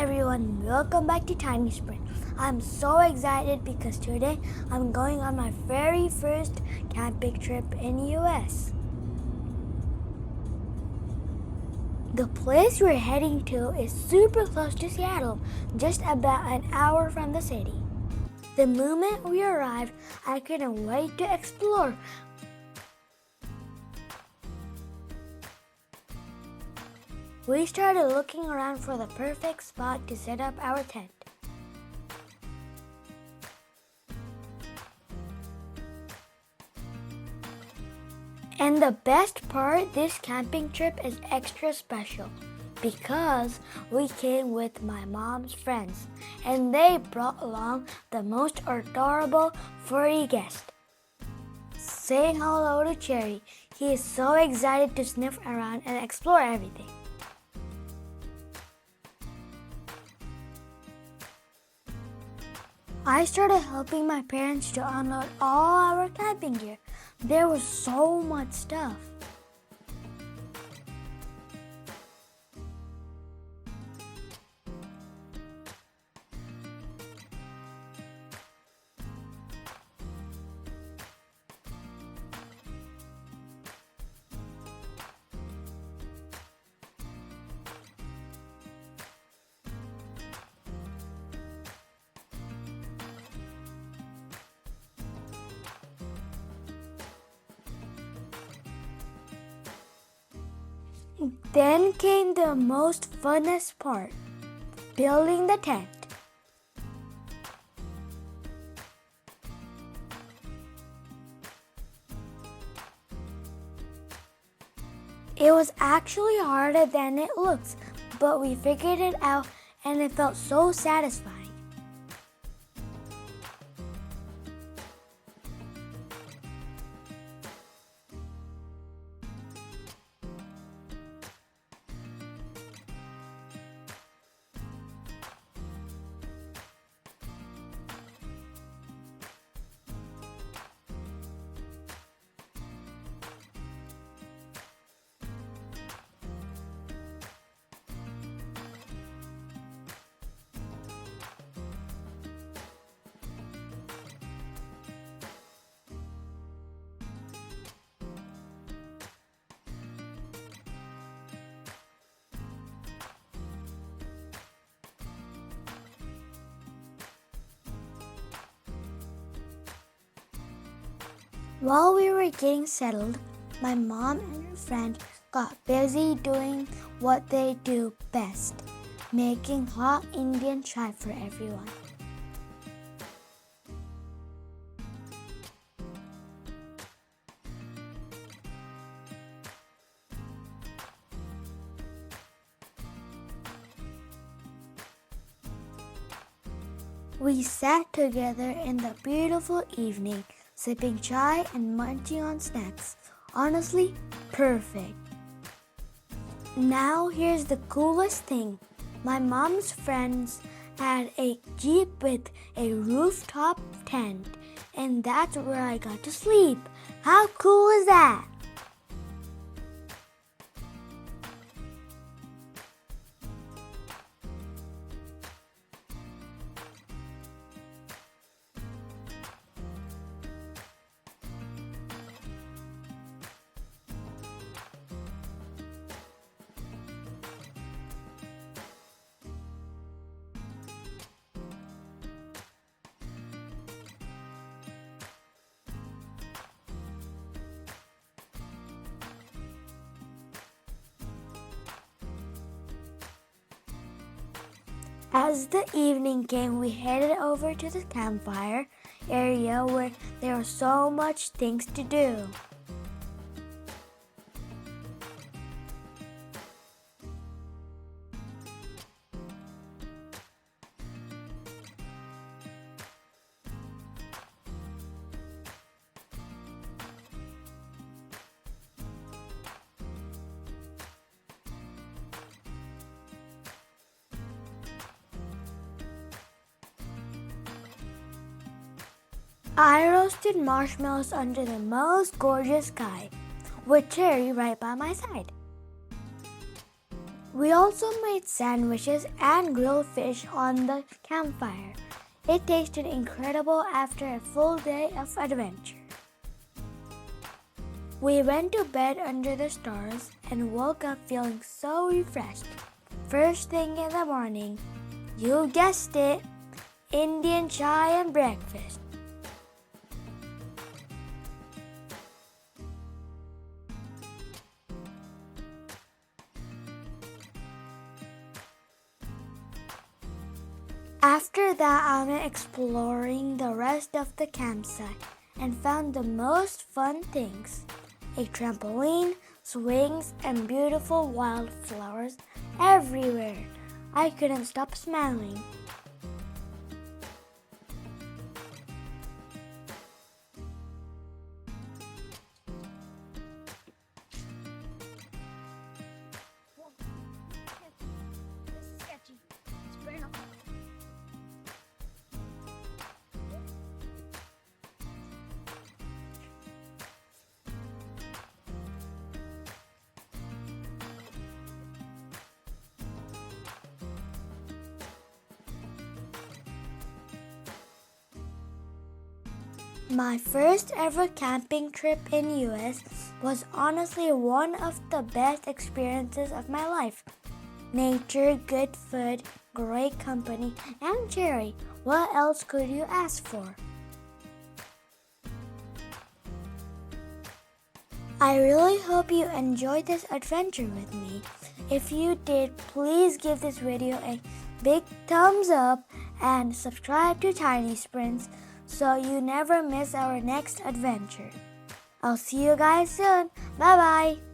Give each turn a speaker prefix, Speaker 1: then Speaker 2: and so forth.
Speaker 1: everyone, welcome back to TinySprint. I'm so excited because today I'm going on my very first camping trip in US. The place we're heading to is super close to Seattle, just about an hour from the city. The moment we arrived, I couldn't wait to explore. We started looking around for the perfect spot to set up our tent. And the best part, this camping trip is extra special because we came with my mom's friends and they brought along the most adorable furry guest. Say hello to Cherry. He is so excited to sniff around and explore everything. I started helping my parents to unload all our camping gear. There was so much stuff. Then came the most funnest part, building the tent. It was actually harder than it looks, but we figured it out and it felt so satisfying. While we were getting settled, my mom and her friend got busy doing what they do best, making hot Indian chai for everyone. We sat together in the beautiful evening, sipping chai and munching on snacks. Honestly, perfect. Now here's the coolest thing. My mom's friends had a Jeep with a rooftop tent, and that's where I got to sleep. How cool is that? As the evening came, we headed over to the campfire area where there were so much things to do. I roasted marshmallows under the most gorgeous sky, with Cherry right by my side. We also made sandwiches and grilled fish on the campfire. It tasted incredible after a full day of adventure. We went to bed under the stars and woke up feeling so refreshed. First thing in the morning, you guessed it, Indian chai and breakfast. After that, I went exploring the rest of the campsite and found the most fun things. A trampoline, swings, and beautiful wildflowers everywhere. I couldn't stop smiling. My first ever camping trip in US was honestly one of the best experiences of my life. Nature, good food, great company, and cherry. What else could you ask for? I really hope you enjoyed this adventure with me. If you did, please give this video a big thumbs up and subscribe to TinySprints so you never miss our next adventure. I'll see you guys soon. Bye bye.